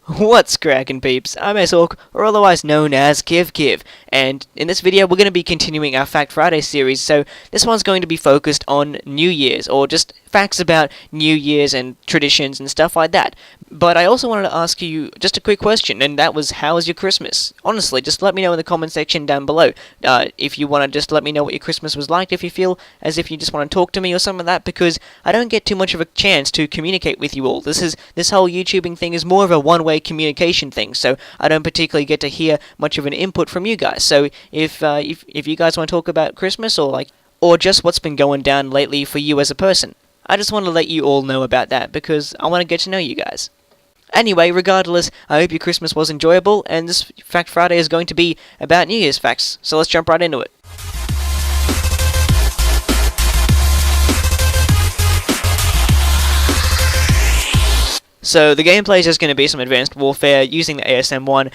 What's crackin' peeps? I'm S-Hawk, or otherwise known as Kiv, and in this video we're going to be continuing our Fact Friday series, so this one's going to be focused on New Year's, or just facts about New Year's and traditions and stuff like that. But I also wanted to ask you just a quick question, and that was, how was your Christmas? Honestly, just let me know in the comment section down below. If you want to just let me know what your Christmas was like, if you feel as if you just want to talk to me or something like that, because I don't get too much of a chance to communicate with you all. This whole YouTubing thing is more of a one-way communication thing, so I don't particularly get to hear much of an input from you guys. So if you guys want to talk about Christmas or just what's been going down lately for you as a person, I just want to let you all know about that because I want to get to know you guys. Anyway, regardless, I hope your Christmas was enjoyable, and this Fact Friday is going to be about New Year's facts, so let's jump right into it. So the gameplay is just going to be some Advanced Warfare using the ASM-1.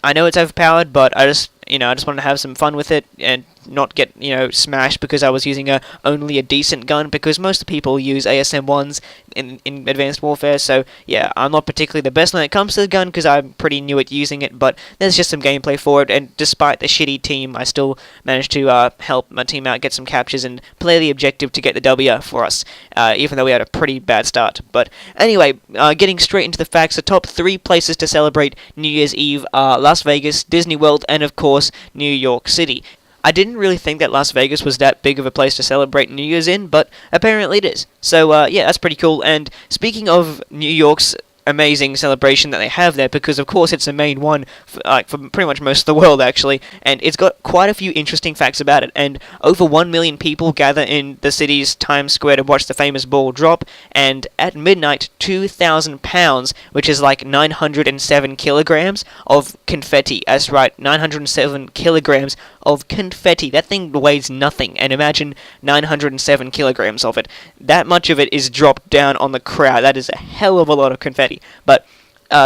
I know it's overpowered, but I just wanted to have some fun with it and not get, smashed because I was using only a decent gun, because most people use ASM-1s in Advanced Warfare, so yeah, I'm not particularly the best when it comes to the gun because I'm pretty new at using it, but there's just some gameplay for it, and despite the shitty team, I still managed to help my team out, get some captures, and play the objective to get the W for us, even though we had a pretty bad start. But anyway, getting straight into the facts, the top 3 places to celebrate New Year's Eve are Las Vegas, Disney World, and of course, New York City. I didn't really think that Las Vegas was that big of a place to celebrate New Year's in, but apparently it is. So, yeah, that's pretty cool. And speaking of New York's amazing celebration that they have there, because of course it's the main one for pretty much most of the world actually, and it's got quite a few interesting facts about it, and over 1 million people gather in the city's Times Square to watch the famous ball drop, and at midnight 2,000 pounds, which is like 907 kilograms of confetti. That's right, 907 kilograms of confetti. That thing weighs nothing, and imagine 907 kilograms of it. That much of it is dropped down on the crowd. That is a hell of a lot of confetti. But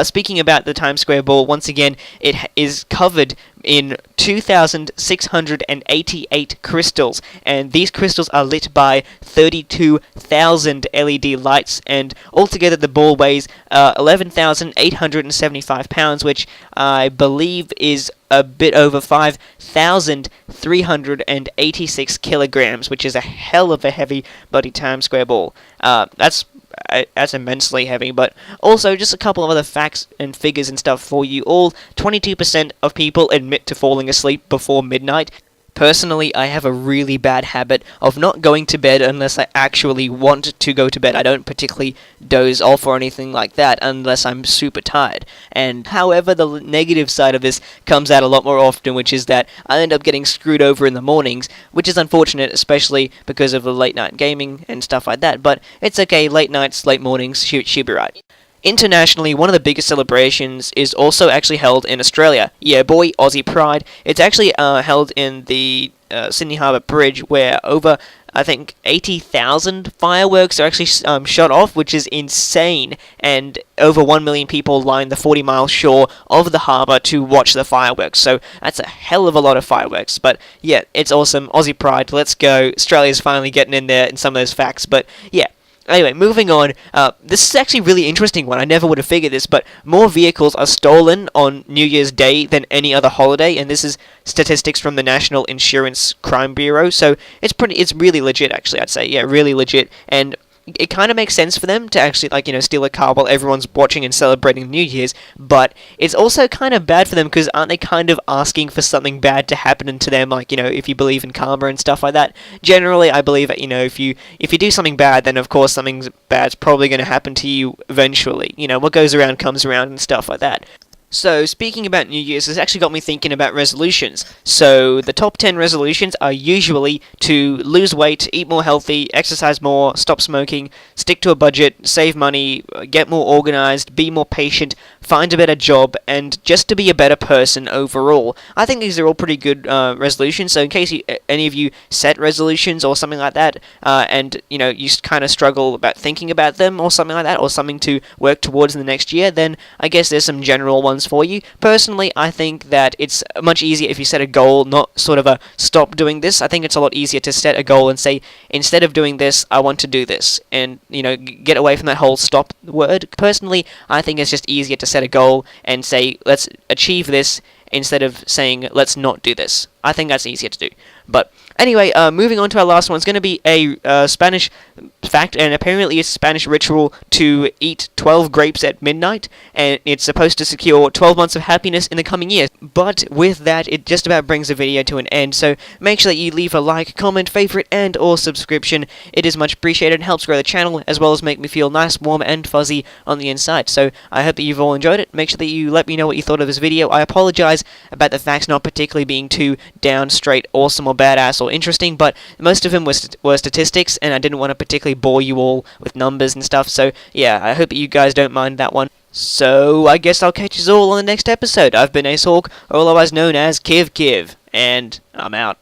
speaking about the Times Square ball, once again, it is covered in 2,688 crystals, and these crystals are lit by 32,000 LED lights, and altogether the ball weighs 11,875 pounds, which I believe is a bit over 5,386 kilograms, which is a hell of a heavy bloody Times Square ball. That's immensely heavy, but also just a couple of other facts and figures and stuff for you all. 22% of people admit to falling asleep before midnight. Personally, I have a really bad habit of not going to bed unless I actually want to go to bed. I don't particularly doze off or anything like that unless I'm super tired. And however, the negative side of this comes out a lot more often, which is that I end up getting screwed over in the mornings, which is unfortunate, especially because of the late night gaming and stuff like that. But it's okay, late nights, late mornings, she'll be right. Internationally, one of the biggest celebrations is also actually held in Australia. Yeah, boy, Aussie Pride. It's actually held in the Sydney Harbour Bridge, where over, I think, 80,000 fireworks are actually shot off, which is insane, and over 1 million people line the 40-mile shore of the harbour to watch the fireworks, so that's a hell of a lot of fireworks. But yeah, it's awesome. Aussie Pride, let's go. Australia's finally getting in there in some of those facts, but yeah. Anyway, moving on, this is actually a really interesting one. I never would have figured this, but more vehicles are stolen on New Year's Day than any other holiday, and this is statistics from the National Insurance Crime Bureau, so it's really legit, actually, I'd say. Yeah, really legit, and it kind of makes sense for them to actually, steal a car while everyone's watching and celebrating New Year's, but it's also kind of bad for them, because aren't they kind of asking for something bad to happen to them, if you believe in karma and stuff like that? Generally, I believe that, if you do something bad, then of course something bad's probably going to happen to you eventually. What goes around comes around and stuff like that. So, speaking about New Year's, this actually got me thinking about resolutions. So, the top 10 resolutions are usually to lose weight, eat more healthy, exercise more, stop smoking, stick to a budget, save money, get more organized, be more patient, find a better job, and just to be a better person overall. I think these are all pretty good resolutions, so in case any of you set resolutions or something like that, and, you kind of struggle about thinking about them or something like that, or something to work towards in the next year, then I guess there's some general ones outcomes for you. Personally, I think that it's much easier if you set a goal, not sort of a stop doing this. I think it's a lot easier to set a goal and say, instead of doing this, I want to do this, and get away from that whole stop word. Personally, I think it's just easier to set a goal and say, let's achieve this, instead of saying, let's not do this. I think that's easier to do. But anyway, moving on to our last one. It's going to be a Spanish fact, and apparently it's a Spanish ritual to eat 12 grapes at midnight, and it's supposed to secure 12 months of happiness in the coming year. But with that, it just about brings the video to an end, so make sure that you leave a like, comment, favorite, and or subscription. It is much appreciated and helps grow the channel, as well as make me feel nice, warm, and fuzzy on the inside. So I hope that you've all enjoyed it. Make sure that you let me know what you thought of this video. I apologize about the facts not particularly being too down, straight, awesome, or badass, or interesting, but most of them were statistics, and I didn't want to particularly bore you all with numbers and stuff, so yeah, I hope you guys don't mind that one. So I guess I'll catch you all on the next episode. I've been Ace Hawk, or otherwise known as Kiv, and I'm out.